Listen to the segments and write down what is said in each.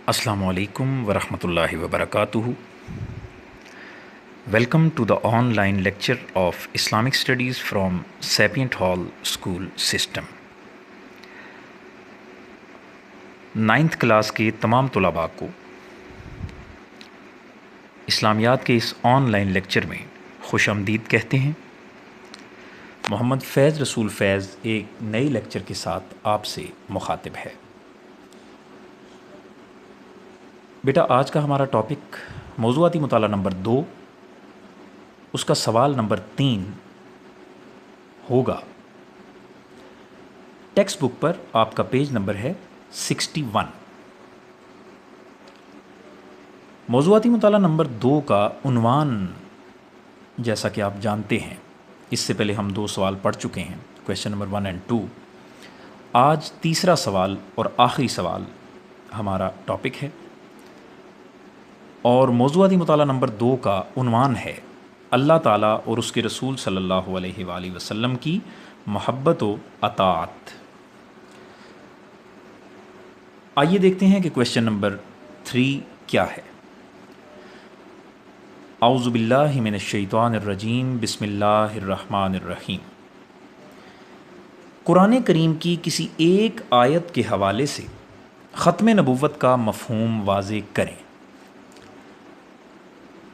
السلام علیکم ورحمۃ اللہ وبرکاتہ. Welcome to the online lecture of Islamic studies from Sapient Hall school system. 9th class کے تمام طلباء کو اسلامیات کے اس آن لائن لیکچر میں خوش آمدید کہتے ہیں. محمد فیض رسول فیض ایک نئے لیکچر کے ساتھ آپ سے مخاطب ہے. بیٹا آج کا ہمارا ٹاپک موضوعاتی مطالعہ نمبر 2، اس کا سوال نمبر 3 ہوگا. ٹیکسٹ بک پر آپ کا پیج نمبر ہے 61. موضوعاتی مطالعہ نمبر 2 کا عنوان جیسا کہ آپ جانتے ہیں، اس سے پہلے ہم 2 سوال پڑھ چکے ہیں، کویشچن نمبر 1 اور 2. آج تیسرا سوال اور آخری سوال ہمارا ٹاپک ہے، اور موضوعاتی مطالعہ نمبر 2 کا عنوان ہے اللہ تعالیٰ اور اس کے رسول صلی اللہ علیہ وآلہ وسلم کی محبت و اطاعت. آئیے دیکھتے ہیں کہ کویشچن نمبر 3 کیا ہے. اعوذ باللہ من الشیطان الرجیم، بسم اللہ الرحمن الرحیم. قرآن کریم کی کسی ایک آیت کے حوالے سے ختم نبوت کا مفہوم واضح کریں.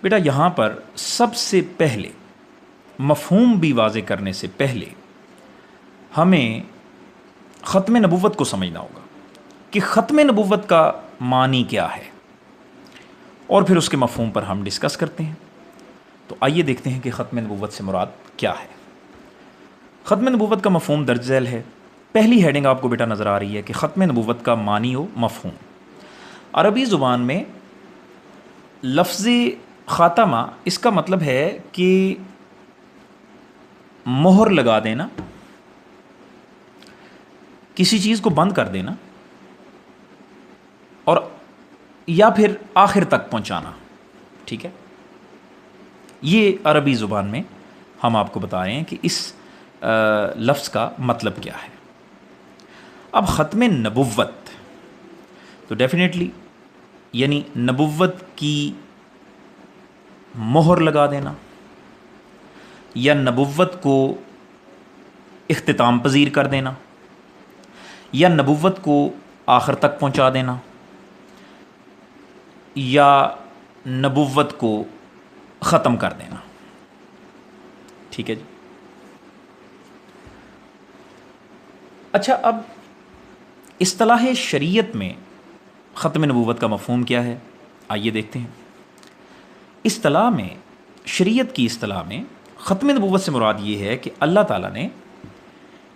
بیٹا یہاں پر سب سے پہلے مفہوم بھی واضح کرنے سے پہلے ہمیں ختم نبوت کو سمجھنا ہوگا کہ ختم نبوت کا معنی کیا ہے، اور پھر اس کے مفہوم پر ہم ڈسکس کرتے ہیں. تو آئیے دیکھتے ہیں کہ ختم نبوت سے مراد کیا ہے. ختم نبوت کا مفہوم درج ذیل ہے. پہلی ہیڈنگ آپ کو بیٹا نظر آ رہی ہے کہ ختم نبوت کا معنی و مفہوم. عربی زبان میں لفظ خاتمہ اس کا مطلب ہے کہ مہر لگا دینا، کسی چیز کو بند کر دینا، اور یا پھر آخر تک پہنچانا. ٹھیک ہے، یہ عربی زبان میں ہم آپ کو بتا رہے ہیں کہ اس لفظ کا مطلب کیا ہے. اب ختم نبوت تو ڈیفینیٹلی یعنی نبوت کی مہر لگا دینا، یا نبوت کو اختتام پذیر کر دینا، یا نبوت کو آخر تک پہنچا دینا، یا نبوت کو ختم کر دینا. ٹھیک ہے جی. اچھا، اب اصطلاح شریعت میں ختم نبوت کا مفہوم کیا ہے، آئیے دیکھتے ہیں. اصطلاح میں، شریعت کی اصطلاح میں ختم نبوت سے مراد یہ ہے کہ اللہ تعالیٰ نے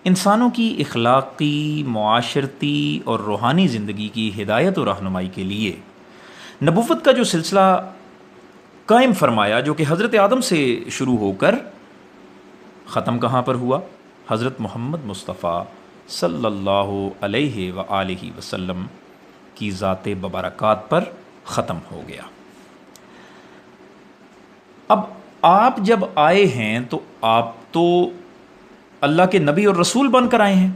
انسانوں کی اخلاقی، معاشرتی اور روحانی زندگی کی ہدایت و رہنمائی کے لیے نبوت کا جو سلسلہ قائم فرمایا، جو کہ حضرت آدم سے شروع ہو کر ختم کہاں پر ہوا؟ حضرت محمد مصطفیٰ صلی اللہ علیہ وآلہ وسلم کی ذات ببرکات پر ختم ہو گیا. اب آپ جب آئے ہیں تو آپ تو اللہ کے نبی اور رسول بن کر آئے ہیں،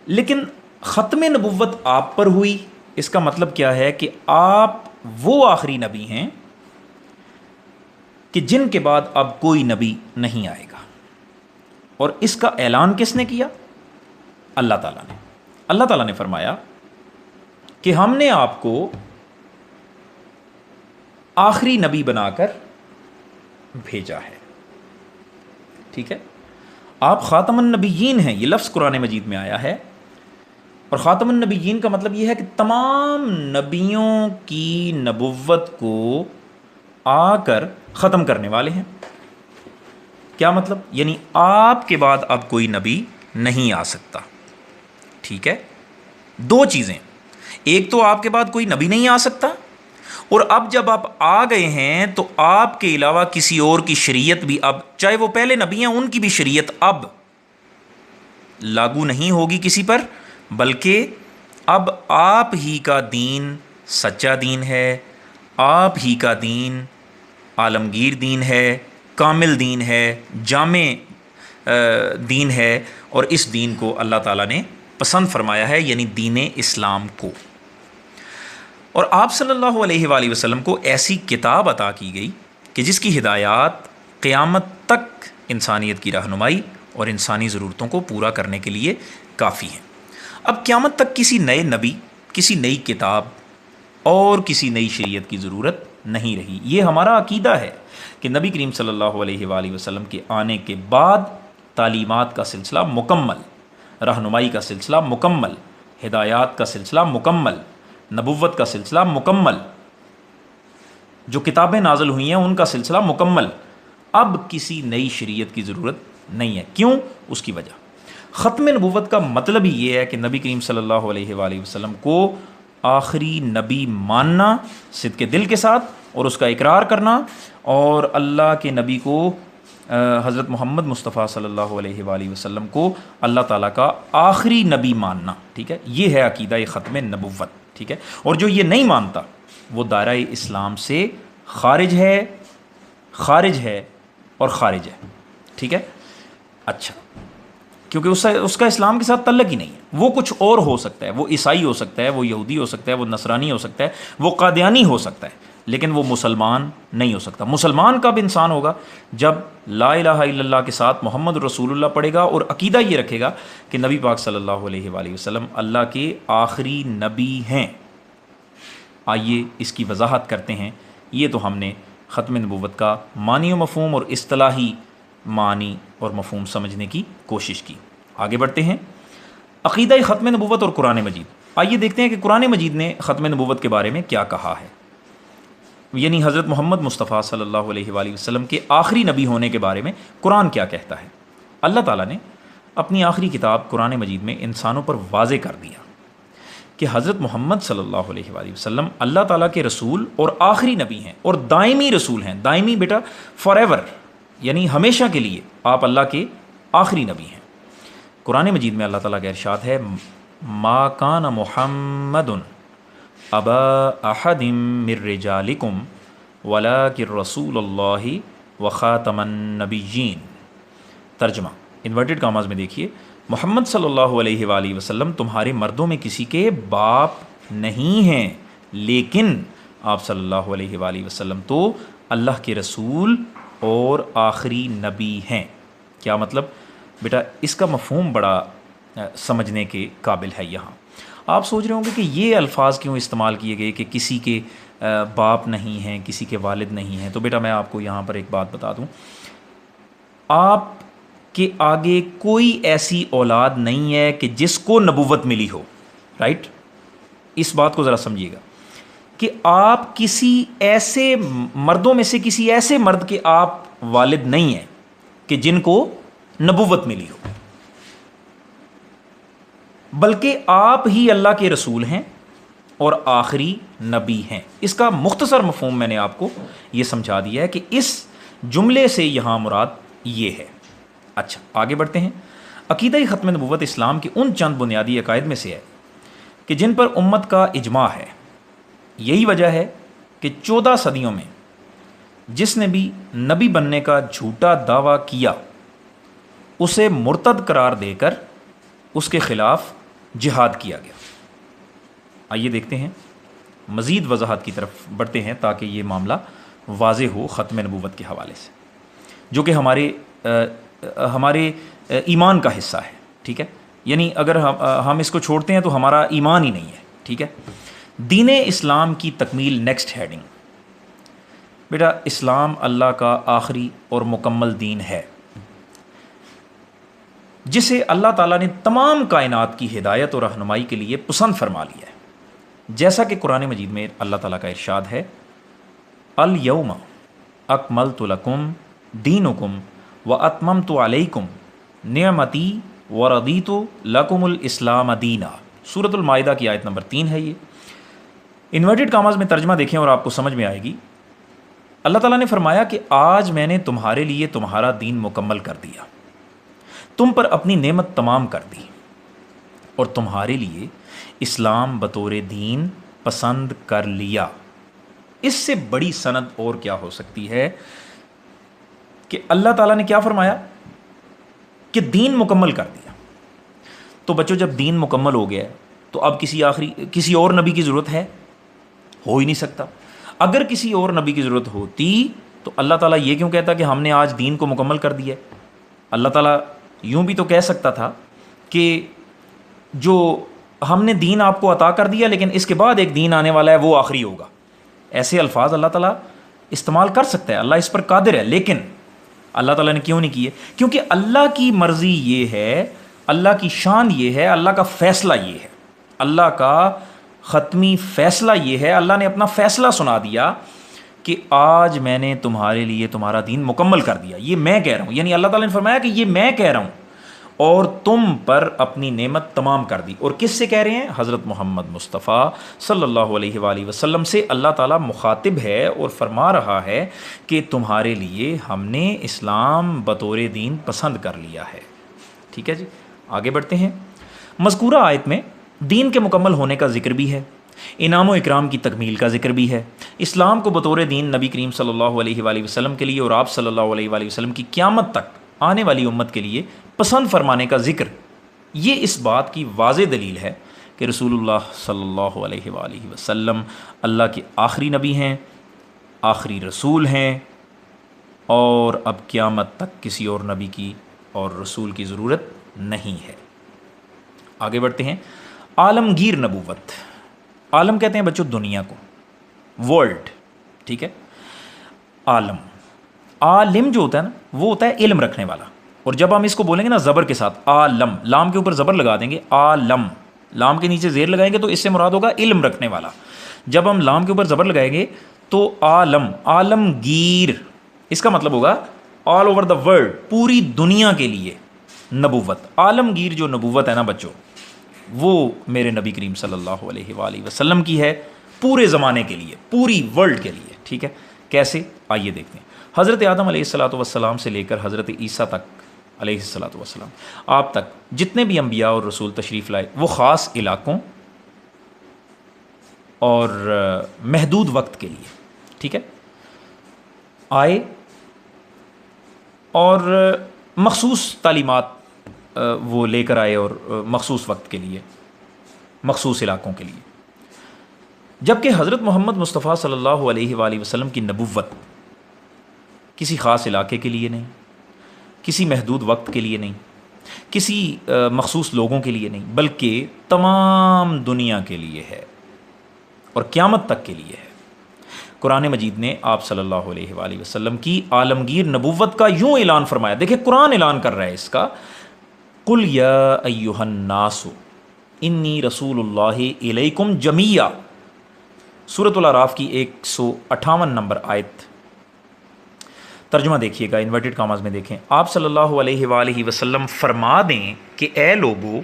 لیکن ختم نبوت آپ پر ہوئی. اس کا مطلب کیا ہے کہ آپ وہ آخری نبی ہیں کہ جن کے بعد اب کوئی نبی نہیں آئے گا. اور اس کا اعلان کس نے کیا؟ اللہ تعالیٰ نے. اللہ تعالیٰ نے فرمایا کہ ہم نے آپ کو آخری نبی بنا کر بھیجا ہے. ٹھیک ہے، آپ خاتم النبیین ہیں، یہ لفظ قرآن مجید میں آیا ہے. اور خاتم النبیین کا مطلب یہ ہے کہ تمام نبیوں کی نبوت کو آ کر ختم کرنے والے ہیں. کیا مطلب؟ یعنی آپ کے بعد اب کوئی نبی نہیں آ سکتا. ٹھیک ہے، 2 چیزیں، ایک تو آپ کے بعد کوئی نبی نہیں آ سکتا، اور اب جب آپ آ گئے ہیں تو آپ کے علاوہ کسی اور کی شریعت بھی اب، چاہے وہ پہلے نبی ہیں، ان کی بھی شریعت اب لاگو نہیں ہوگی کسی پر، بلکہ اب آپ ہی کا دین سچا دین ہے، آپ ہی کا دین عالمگیر دین ہے، کامل دین ہے، جامع دین ہے. اور اس دین کو اللہ تعالیٰ نے پسند فرمایا ہے، یعنی دین اسلام کو. اور آپ صلی اللہ علیہ وآلہ وسلم کو ایسی کتاب عطا کی گئی کہ جس کی ہدایات قیامت تک انسانیت کی رہنمائی اور انسانی ضرورتوں کو پورا کرنے کے لیے کافی ہیں۔ اب قیامت تک کسی نئے نبی، کسی نئی کتاب اور کسی نئی شریعت کی ضرورت نہیں رہی۔ یہ ہمارا عقیدہ ہے کہ نبی کریم صلی اللہ علیہ وآلہ وسلم کے آنے کے بعد تعلیمات کا سلسلہ مکمل، رہنمائی کا سلسلہ مکمل، ہدایات کا سلسلہ مکمل، نبوت کا سلسلہ مکمل، جو کتابیں نازل ہوئی ہیں ان کا سلسلہ مکمل۔ اب کسی نئی شریعت کی ضرورت نہیں ہے۔ کیوں؟ اس کی وجہ ختم نبوت کا مطلب ہی یہ ہے کہ نبی کریم صلی اللہ علیہ وآلہ وسلم کو آخری نبی ماننا صدق دل کے ساتھ اور اس کا اقرار کرنا، اور اللہ کے نبی کو حضرت محمد مصطفیٰ صلی اللہ علیہ وآلہ وسلم کو اللہ تعالیٰ کا آخری نبی ماننا، ٹھیک ہے؟ یہ ہے عقیدہ ختم نبوت، ٹھیک ہے؟ اور جو یہ نہیں مانتا وہ دائرہ اسلام سے خارج ہے، خارج ہے اور خارج ہے، ٹھیک ہے؟ اچھا، کیونکہ اس کا اسلام کے ساتھ تعلق ہی نہیں ہے۔ وہ کچھ اور ہو سکتا ہے، وہ عیسائی ہو سکتا ہے، وہ یہودی ہو سکتا ہے، وہ نصرانی ہو سکتا ہے، وہ قادیانی ہو سکتا ہے، لیکن وہ مسلمان نہیں ہو سکتا۔ مسلمان کب انسان ہوگا؟ جب لا الہ الا اللہ کے ساتھ محمد رسول اللہ پڑھے گا اور عقیدہ یہ رکھے گا کہ نبی پاک صلی اللہ علیہ وآلہ وسلم اللہ کے آخری نبی ہیں۔ آئیے اس کی وضاحت کرتے ہیں۔ یہ تو ہم نے ختم نبوت کا معنی و مفہوم اور اصطلاحی معنی اور مفہوم سمجھنے کی کوشش کی۔ آگے بڑھتے ہیں۔ عقیدہ ختم نبوت اور قرآن مجید۔ آئیے دیکھتے ہیں کہ قرآن مجید نے ختم نبوت کے بارے میں کیا کہا ہے، یعنی حضرت محمد مصطفیٰ صلی اللہ علیہ وآلہ وسلم کے آخری نبی ہونے کے بارے میں قرآن کیا کہتا ہے۔ اللہ تعالیٰ نے اپنی آخری کتاب قرآن مجید میں انسانوں پر واضح کر دیا کہ حضرت محمد صلی اللہ علیہ وآلہ وسلم اللہ تعالیٰ کے رسول اور آخری نبی ہیں اور دائمی رسول ہیں۔ دائمی بیٹا فار ایور، یعنی ہمیشہ کے لیے آپ اللہ کے آخری نبی ہیں۔ قرآن مجید میں اللہ تعالیٰ کا ارشاد ہے، ما کان محمد ابا احد من رجالکم ولکن رسول اللہ وخاتم النبیین۔ ترجمہ انورٹڈ کاماز میں دیکھیے، محمد صلی اللہ علیہ وآلہ وسلم تمہارے مردوں میں کسی کے باپ نہیں ہیں، لیکن آپ صلی اللہ علیہ وآلہ وسلم تو اللہ کے رسول اور آخری نبی ہیں۔ کیا مطلب؟ بیٹا اس کا مفہوم بڑا سمجھنے کے قابل ہے۔ یہاں آپ سوچ رہے ہوں گے کہ یہ الفاظ کیوں استعمال کیے گئے کہ کسی کے باپ نہیں ہیں، کسی کے والد نہیں ہیں؟ تو بیٹا میں آپ کو یہاں پر ایک بات بتا دوں، آپ کے آگے کوئی ایسی اولاد نہیں ہے کہ جس کو نبوت ملی ہو، رائٹ؟ اس بات کو ذرا سمجھیے گا کہ آپ کسی ایسے مردوں میں سے کسی ایسے مرد کے آپ والد نہیں ہیں کہ جن کو نبوت ملی ہو، بلکہ آپ ہی اللہ کے رسول ہیں اور آخری نبی ہیں۔ اس کا مختصر مفہوم میں نے آپ کو یہ سمجھا دیا ہے کہ اس جملے سے یہاں مراد یہ ہے۔ اچھا آگے بڑھتے ہیں۔ عقیدہ ختم نبوت اسلام کے ان چند بنیادی عقائد میں سے ہے کہ جن پر امت کا اجماع ہے۔ یہی وجہ ہے کہ 14 صدیوں میں جس نے بھی نبی بننے کا جھوٹا دعویٰ کیا اسے مرتد قرار دے کر اس کے خلاف جہاد کیا گیا۔ آئیے دیکھتے ہیں، مزید وضاحت کی طرف بڑھتے ہیں تاکہ یہ معاملہ واضح ہو ختم نبوت کے حوالے سے، جو کہ ہمارے ایمان کا حصہ ہے، ٹھیک ہے؟ یعنی اگر ہم اس کو چھوڑتے ہیں تو ہمارا ایمان ہی نہیں ہے، ٹھیک ہے؟ دین اسلام کی تکمیل، نیکسٹ ہیڈنگ۔ بیٹا اسلام اللہ کا آخری اور مکمل دین ہے جسے اللہ تعالیٰ نے تمام کائنات کی ہدایت اور رہنمائی کے لیے پسند فرما لیا ہے، جیسا کہ قرآن مجید میں اللہ تعالیٰ کا ارشاد ہے، الیوم اکملت لکم دینکم واتممت علیکم نعمتی ورضیت لکم الاسلام دینا۔ سورۃ المائدہ کی آیت نمبر 3 ہے۔ یہ انورٹڈ کاماز میں ترجمہ دیکھیں اور آپ کو سمجھ میں آئے گی۔ اللہ تعالیٰ نے فرمایا کہ آج میں نے تمہارے لیے تمہارا دین مکمل کر دیا، تم پر اپنی نعمت تمام کر دی اور تمہارے لیے اسلام بطور دین پسند کر لیا۔ اس سے بڑی سند اور کیا ہو سکتی ہے کہ اللہ تعالیٰ نے کیا فرمایا کہ دین مکمل کر دیا۔ تو بچوں جب دین مکمل ہو گیا تو اب کسی اور نبی کی ضرورت ہے؟ ہو ہی نہیں سکتا. اگر کسی اور نبی کی ضرورت ہوتی تو اللہ تعالیٰ یہ کیوں کہتا کہ ہم نے آج دین کو مکمل کر دیا ہے؟ اللہ تعالیٰ یوں بھی تو کہہ سکتا تھا کہ جو ہم نے دین آپ کو عطا کر دیا لیکن اس کے بعد ایک دین آنے والا ہے وہ آخری ہوگا. ایسے الفاظ اللہ تعالیٰ استعمال کر سکتا ہے, اللہ اس پر قادر ہے. لیکن اللہ تعالیٰ نے کیوں نہیں کیے؟ کیونکہ اللہ کی مرضی یہ ہے, اللہ کی شان یہ ہے, اللہ کا فیصلہ یہ ہے, اللہ کا ختمی فیصلہ یہ ہے. اللہ نے اپنا فیصلہ سنا دیا کہ آج میں نے تمہارے لیے تمہارا دین مکمل کر دیا. یہ میں کہہ رہا ہوں, یعنی اللہ تعالیٰ نے فرمایا کہ یہ میں کہہ رہا ہوں اور تم پر اپنی نعمت تمام کر دی. اور کس سے کہہ رہے ہیں؟ حضرت محمد مصطفیٰ صلی اللہ علیہ وآلہ وسلم سے اللہ تعالیٰ مخاطب ہے اور فرما رہا ہے کہ تمہارے لیے ہم نے اسلام بطور دین پسند کر لیا ہے. ٹھیک ہے جی, آگے بڑھتے ہیں. مذکورہ آیت میں دین کے مکمل ہونے کا ذکر بھی ہے, انعام و اکرام کی تکمیل کا ذکر بھی ہے, اسلام کو بطور دین نبی کریم صلی اللہ علیہ وآلہ وسلم کے لیے اور آپ صلی اللہ علیہ وآلہ وسلم کی قیامت تک آنے والی امت کے لیے پسند فرمانے کا ذکر. یہ اس بات کی واضح دلیل ہے کہ رسول اللہ صلی اللہ علیہ وآلہ وسلم اللہ کے آخری نبی ہیں, آخری رسول ہیں, اور اب قیامت تک کسی اور نبی کی اور رسول کی ضرورت نہیں ہے. آگے بڑھتے ہیں. عالمگیر نبوت, عالم کہتے ہیں بچوں دنیا کو, ورلڈ. ٹھیک ہے, عالم, عالم جو ہوتا ہے نا وہ ہوتا ہے علم رکھنے والا. اور جب ہم اس کو بولیں گے نا زبر کے ساتھ, عالم, لام کے اوپر زبر لگا دیں گے, عالم, لام کے نیچے زیر لگائیں گے تو اس سے مراد ہوگا علم رکھنے والا. جب ہم لام کے اوپر زبر لگائیں گے تو عالم, عالمگیر, اس کا مطلب ہوگا آل اوور دا ورلڈ, پوری دنیا کے لیے نبوت. عالمگیر جو نبوت ہے نا بچوں, وہ میرے نبی کریم صلی اللہ علیہ وآلہ وسلم کی ہے, پورے زمانے کے لیے, پوری ورلڈ کے لیے. ٹھیک ہے, کیسے؟ آئیے دیکھتے ہیں. حضرت آدم علیہ الصلاۃ والسلام سے لے کر حضرت عیسیٰ تک علیہ الصلاۃ والسلام, آپ تک جتنے بھی انبیاء اور رسول تشریف لائے وہ خاص علاقوں اور محدود وقت کے لیے, ٹھیک ہے, آئے اور مخصوص تعلیمات وہ لے کر آئے اور مخصوص وقت کے لیے, مخصوص علاقوں کے لیے. جبکہ حضرت محمد مصطفیٰ صلی اللہ علیہ وآلہ وسلم کی نبوت کسی خاص علاقے کے لیے نہیں, کسی محدود وقت کے لیے نہیں, کسی مخصوص لوگوں کے لیے نہیں, بلکہ تمام دنیا کے لیے ہے اور قیامت تک کے لیے ہے. قرآن مجید نے آپ صلی اللہ علیہ وآلہ وسلم کی عالمگیر نبوت کا یوں اعلان فرمایا. دیکھیں قرآن اعلان کر رہا ہے اس کا, قل یا ایھا الناس انی رسول اللہ الیکم جمیعا, سورۃ الاعراف کی 158 نمبر آیت. ترجمہ دیکھیے گا, انورٹڈ کاماز میں دیکھیں. آپ صلی اللہ علیہ وآلہ وسلم فرما دیں کہ اے لوگو,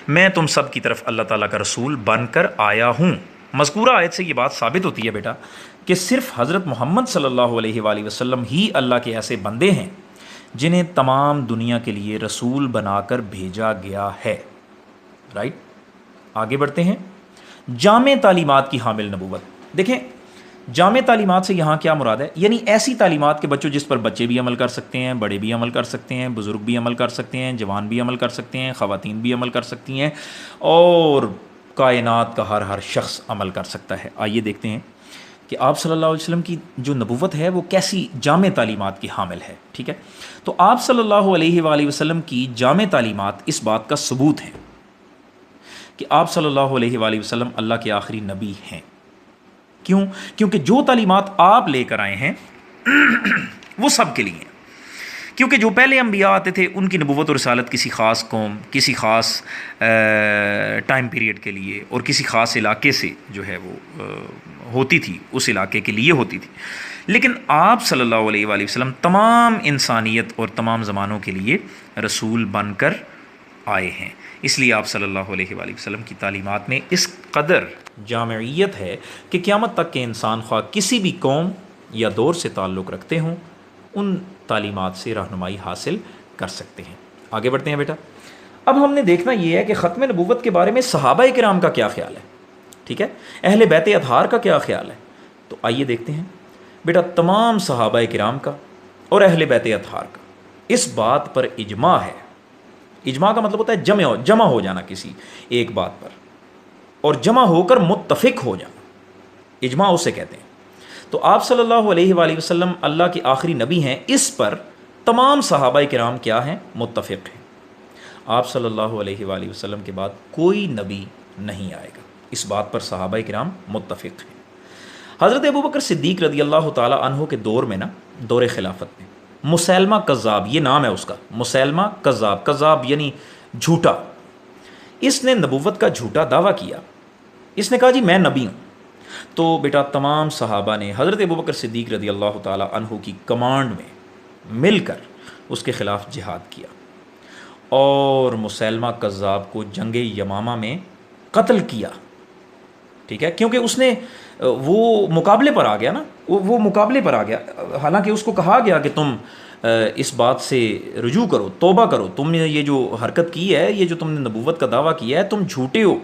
میں تم سب کی طرف اللہ تعالیٰ کا رسول بن کر آیا ہوں. مذکورہ آیت سے یہ بات ثابت ہوتی ہے بیٹا کہ صرف حضرت محمد صلی اللہ علیہ وآلہ وسلم ہی اللہ کے ایسے بندے ہیں جنہیں تمام دنیا کے لیے رسول بنا کر بھیجا گیا ہے. رائٹ, آگے بڑھتے ہیں. جامع تعلیمات کی حامل نبوت. دیکھیں جامع تعلیمات سے یہاں کیا مراد ہے؟ یعنی ایسی تعلیمات کے بچوں جس پر بچے بھی عمل کر سکتے ہیں, بڑے بھی عمل کر سکتے ہیں, بزرگ بھی عمل کر سکتے ہیں, جوان بھی عمل کر سکتے ہیں, خواتین بھی عمل کر سکتی ہیں, اور کائنات کا ہر شخص عمل کر سکتا ہے. آئیے دیکھتے ہیں کہ آپ صلی اللہ علیہ وسلم کی جو نبوت ہے وہ کیسی جامع تعلیمات کی حامل ہے. ٹھیک ہے, تو آپ صلی اللہ علیہ وآلہ وسلم کی جامع تعلیمات اس بات کا ثبوت ہیں کہ آپ صلی اللہ علیہ وآلہ وسلم اللہ کے آخری نبی ہیں. کیوں؟ کیونکہ جو تعلیمات آپ لے کر آئے ہیں وہ سب کے لیے ہیں. کیونکہ جو پہلے انبیاء آتے تھے ان کی نبوت اور رسالت کسی خاص قوم, کسی خاص ٹائم پیریڈ کے لیے اور کسی خاص علاقے سے جو ہے وہ ہوتی تھی, اس علاقے کے لیے ہوتی تھی. لیکن آپ صلی اللہ علیہ وآلہ وسلم تمام انسانیت اور تمام زمانوں کے لیے رسول بن کر آئے ہیں. اس لیے آپ صلی اللہ علیہ وآلہ وسلم کی تعلیمات میں اس قدر جامعیت ہے کہ قیامت تک کے انسان خواہ کسی بھی قوم یا دور سے تعلق رکھتے ہوں ان تعلیمات سے رہنمائی حاصل کر سکتے ہیں. آگے بڑھتے ہیں بیٹا. اب ہم نے دیکھنا یہ ہے کہ ختم نبوت کے بارے میں صحابہ کرام کا کیا خیال ہے. ٹھیک ہے, اہل بیت اطہار کا کیا خیال ہے. تو آئیے دیکھتے ہیں بیٹا. تمام صحابہ کرام کا اور اہل بیت اطہار کا اس بات پر اجماع ہے. اجماع کا مطلب ہوتا ہے جمع ہو جانا کسی ایک بات پر, اور جمع ہو کر متفق ہو جانا. اجماع اسے کہتے ہیں۔ تو آپ صلی اللہ علیہ وآلہ وسلم اللہ کے آخری نبی ہیں، اس پر تمام صحابہ کرام کیا ہیں؟ متفق ہیں۔ آپ صلی اللہ علیہ وآلہ وسلم کے بعد کوئی نبی نہیں آئے گا، اس بات پر صحابہ کرام متفق ہیں۔ حضرت ابوبکر صدیق رضی اللہ تعالیٰ عنہ کے دور میں نا، دور خلافت میں، مسیلمہ کذاب، یہ نام ہے اس کا، مسیلمہ کذاب، کذاب یعنی جھوٹا، اس نے نبوت کا جھوٹا دعویٰ کیا۔ اس نے کہا جی میں نبی ہوں۔ تو بیٹا تمام صحابہ نے حضرت ابوبکر صدیق رضی اللہ تعالیٰ عنہ کی کمانڈ میں مل کر اس کے خلاف جہاد کیا، اور مسیلمہ کذاب کو جنگ یمامہ میں قتل کیا، ٹھیک ہے، کیونکہ اس نے وہ مقابلے پر آ گیا نا، وہ مقابلے پر آ گیا، حالانکہ اس کو کہا گیا کہ تم اس بات سے رجوع کرو، توبہ کرو، تم نے یہ جو حرکت کی ہے، یہ جو تم نے نبوت کا دعویٰ کیا ہے، تم جھوٹے ہو،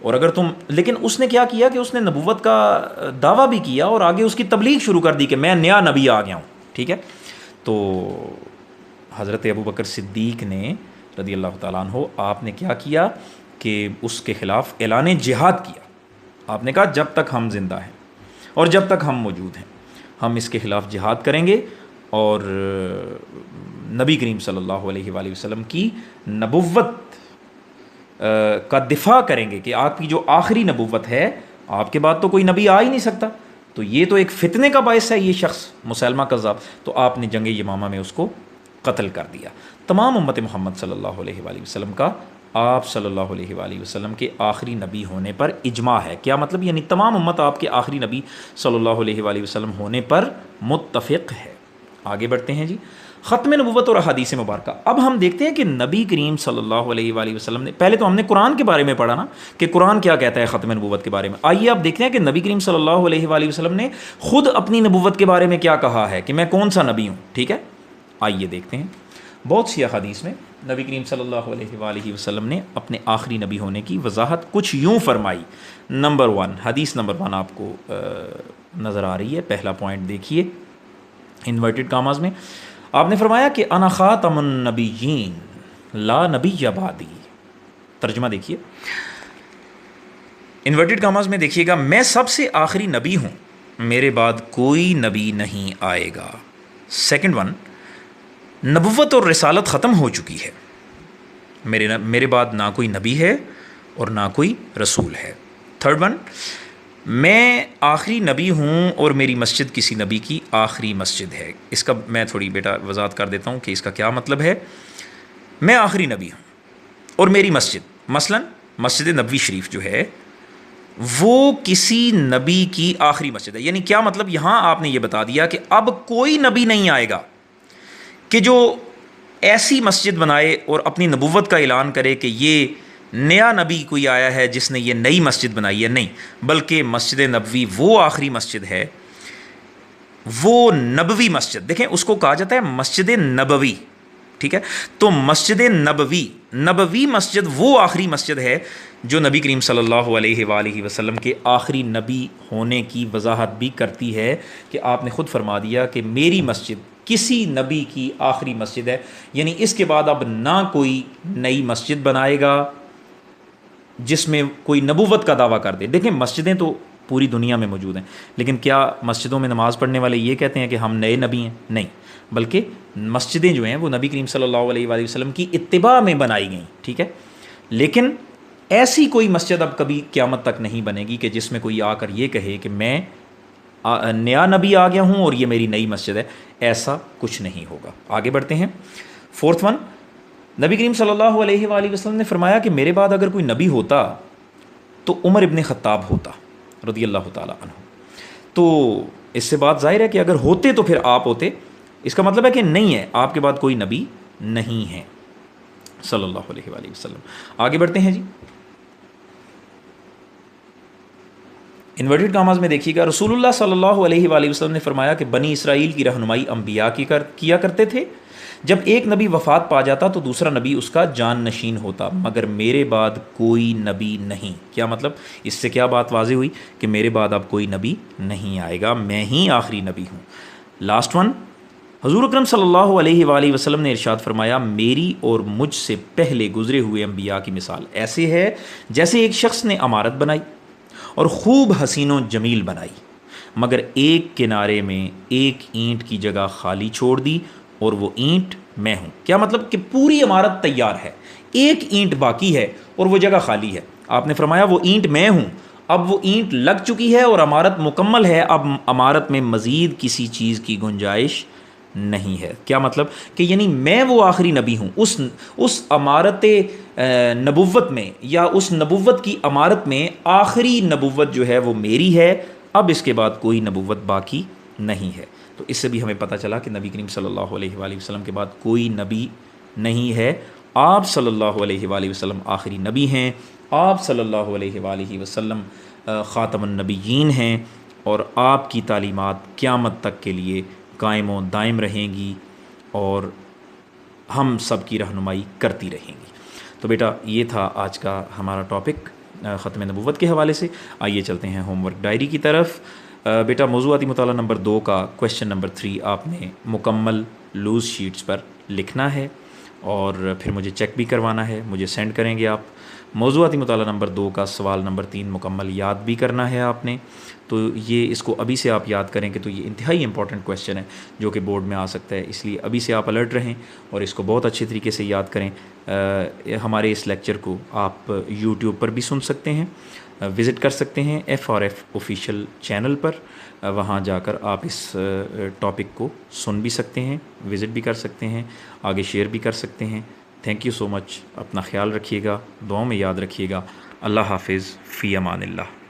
اور اگر تم، لیکن اس نے کیا کیا کہ اس نے نبوت کا دعویٰ بھی کیا اور آگے اس کی تبلیغ شروع کر دی کہ میں نیا نبی آ گیا ہوں، ٹھیک ہے۔ تو حضرت ابوبکر صدیق نے رضی اللہ تعالیٰ عنہ، آپ نے کیا کیا کہ اس کے خلاف اعلان جہاد کیا۔ آپ نے کہا جب تک ہم زندہ ہیں اور جب تک ہم موجود ہیں، ہم اس کے خلاف جہاد کریں گے اور نبی کریم صلی اللہ علیہ وآلہ وسلم کی نبوت کا دفاع کریں گے کہ آپ کی جو آخری نبوت ہے، آپ کے بعد تو کوئی نبی آ ہی نہیں سکتا، تو یہ تو ایک فتنے کا باعث ہے یہ شخص مسیلمہ کذاب۔ تو آپ نے جنگ یمامہ میں اس کو قتل کر دیا۔ تمام امت محمد صلی اللہ علیہ وآلہ وسلم کا آپ صلی اللہ علیہ وآلہ وسلم کے آخری نبی ہونے پر اجماع ہے۔ کیا مطلب؟ یعنی تمام امت آپ کے آخری نبی صلی اللہ علیہ وآلہ وسلم ہونے پر متفق ہے۔ آگے بڑھتے ہیں جی، ختم نبوت اور احادیث مبارکہ۔ اب ہم دیکھتے ہیں کہ نبی کریم صلی اللہ علیہ وآلہ وسلم نے، پہلے تو ہم نے قرآن کے بارے میں پڑھا نا کہ قرآن کیا کہتا ہے ختم نبوت کے بارے میں۔ آئیے اب دیکھتے ہیں کہ نبی کریم صلی اللہ علیہ وآلہ وسلم نے خود اپنی نبوت کے بارے میں کیا کہا ہے کہ میں کون سا نبی ہوں، ٹھیک ہے۔ آئیے دیکھتے ہیں، بہت سی احادیث میں نبی کریم صلی اللہ علیہ وآلہ وسلم نے اپنے آخری نبی ہونے کی وضاحت کچھ یوں فرمائی۔ نمبر 1، حدیث نمبر 1 آپ کو نظر آ رہی ہے، پہلا پوائنٹ دیکھیے انورٹڈ کاماز میں۔ آپ نے فرمایا کہ انا خاتم النبیین لا نبی بعدی۔ ترجمہ دیکھیے انورٹڈ کاماز میں، دیکھیے گا، میں سب سے آخری نبی ہوں، میرے بعد کوئی نبی نہیں آئے گا۔ سیکنڈ 1، نبوت اور رسالت ختم ہو چکی ہے، میرے بعد نہ کوئی نبی ہے اور نہ کوئی رسول ہے۔ تھرڈ 1، میں آخری نبی ہوں اور میری مسجد کسی نبی کی آخری مسجد ہے۔ اس کا میں تھوڑی بیٹا وضاحت کر دیتا ہوں کہ اس کا کیا مطلب ہے۔ میں آخری نبی ہوں اور میری مسجد، مثلا مسجد نبوی شریف جو ہے وہ کسی نبی کی آخری مسجد ہے۔ یعنی کیا مطلب؟ یہاں آپ نے یہ بتا دیا کہ اب کوئی نبی نہیں آئے گا کہ جو ایسی مسجد بنائے اور اپنی نبوت کا اعلان کرے کہ یہ نیا نبی کوئی آیا ہے جس نے یہ نئی مسجد بنائی ہے، نہیں، بلکہ مسجد نبوی وہ آخری مسجد ہے، وہ نبوی مسجد۔ دیکھیں اس کو کہا جاتا ہے مسجد نبوی، ٹھیک ہے۔ تو مسجد نبوی مسجد وہ آخری مسجد ہے جو نبی کریم صلی اللہ علیہ وآلہ وسلم کے آخری نبی ہونے کی وضاحت بھی کرتی ہے کہ آپ نے خود فرما دیا کہ میری مسجد کسی نبی کی آخری مسجد ہے، یعنی اس کے بعد اب نہ کوئی نئی مسجد بنائے گا جس میں کوئی نبوت کا دعویٰ کر دے۔ دیکھیں مسجدیں تو پوری دنیا میں موجود ہیں، لیکن کیا مسجدوں میں نماز پڑھنے والے یہ کہتے ہیں کہ ہم نئے نبی ہیں؟ نہیں، بلکہ مسجدیں جو ہیں وہ نبی کریم صلی اللہ علیہ وآلہ وسلم کی اتباع میں بنائی گئیں، ٹھیک ہے۔ لیکن ایسی کوئی مسجد اب کبھی قیامت تک نہیں بنے گی کہ جس میں کوئی آ کر یہ کہے کہ میں نیا نبی آ گیا ہوں اور یہ میری نئی مسجد ہے، ایسا کچھ نہیں ہوگا۔ آگے بڑھتے ہیں، فورتھ 1، نبی کریم صلی اللہ علیہ وآلہ وسلم نے فرمایا کہ میرے بعد اگر کوئی نبی ہوتا تو عمر ابن خطاب ہوتا رضی اللہ تعالیٰ عنہ۔ تو اس سے بات ظاہر ہے کہ اگر ہوتے تو پھر آپ ہوتے، اس کا مطلب ہے کہ نہیں ہے، آپ کے بعد کوئی نبی نہیں ہے صلی اللہ علیہ وآلہ وسلم۔ آگے بڑھتے ہیں جی، انورٹڈ کاماز میں دیکھیے گا، رسول اللہ صلی اللہ علیہ وآلہ وسلم نے فرمایا کہ بنی اسرائیل کی رہنمائی انبیاء کیا کرتے تھے، جب ایک نبی وفات پا جاتا تو دوسرا نبی اس کا جان نشین ہوتا، مگر میرے بعد کوئی نبی نہیں۔ کیا مطلب؟ اس سے کیا بات واضح ہوئی کہ میرے بعد اب کوئی نبی نہیں آئے گا، میں ہی آخری نبی ہوں۔ لاسٹ 1، حضور اکرم صلی اللہ علیہ وآلہ وسلم نے ارشاد فرمایا، میری اور مجھ سے پہلے گزرے ہوئے انبیاء کی مثال ایسے ہے جیسے ایک شخص نے عمارت بنائی اور خوب حسین و جمیل بنائی، مگر ایک کنارے میں ایک اینٹ کی جگہ خالی چھوڑ دی اور وہ اینٹ میں ہوں۔ کیا مطلب کہ پوری عمارت تیار ہے، ایک اینٹ باقی ہے اور وہ جگہ خالی ہے۔ آپ نے فرمایا وہ اینٹ میں ہوں، اب وہ اینٹ لگ چکی ہے اور عمارت مکمل ہے، اب عمارت میں مزید کسی چیز کی گنجائش نہیں ہے۔ کیا مطلب کہ یعنی میں وہ آخری نبی ہوں، اس عمارت نبوت میں یا اس نبوت کی عمارت میں آخری نبوت جو ہے وہ میری ہے، اب اس کے بعد کوئی نبوت باقی نہیں ہے۔ تو اس سے بھی ہمیں پتہ چلا کہ نبی کریم صلی اللہ علیہ وآلہ وسلم کے بعد کوئی نبی نہیں ہے، آپ صلی اللہ علیہ وآلہ وسلم آخری نبی ہیں، آپ صلی اللہ علیہ وآلہ وسلم خاتم النبیین ہیں، اور آپ کی تعلیمات قیامت تک کے لیے قائم و دائم رہیں گی اور ہم سب کی رہنمائی کرتی رہیں گی۔ تو بیٹا یہ تھا آج کا ہمارا ٹاپک ختم نبوت کے حوالے سے۔ آئیے چلتے ہیں ہوم ورک ڈائری کی طرف۔ بیٹا موضوعاتی مطالعہ نمبر 2 کا کویشچن نمبر 3 آپ نے مکمل لوز شیٹس پر لکھنا ہے اور پھر مجھے چیک بھی کروانا ہے، مجھے سینڈ کریں گے آپ۔ موضوعاتی مطالعہ نمبر 2 کا سوال نمبر 3 مکمل یاد بھی کرنا ہے آپ نے، تو یہ اس کو ابھی سے آپ یاد کریں کہ تو یہ انتہائی امپورٹنٹ کویشچن ہے جو کہ بورڈ میں آ سکتا ہے، اس لیے ابھی سے آپ الرٹ رہیں اور اس کو بہت اچھے طریقے سے یاد کریں۔ ہمارے اس لیکچر کو آپ یوٹیوب پر بھی سن سکتے ہیں، وزٹ کر سکتے ہیں FRF آفیشیل چینل پر، وہاں جا کر آپ اس ٹاپک کو سن بھی سکتے ہیں، وزٹ بھی کر سکتے ہیں، آگے شیئر بھی کر سکتے ہیں۔ تھینک یو سو مچ، اپنا خیال رکھیے گا، دعاؤں میں یاد رکھیے گا۔ اللہ حافظ، فی امان اللہ۔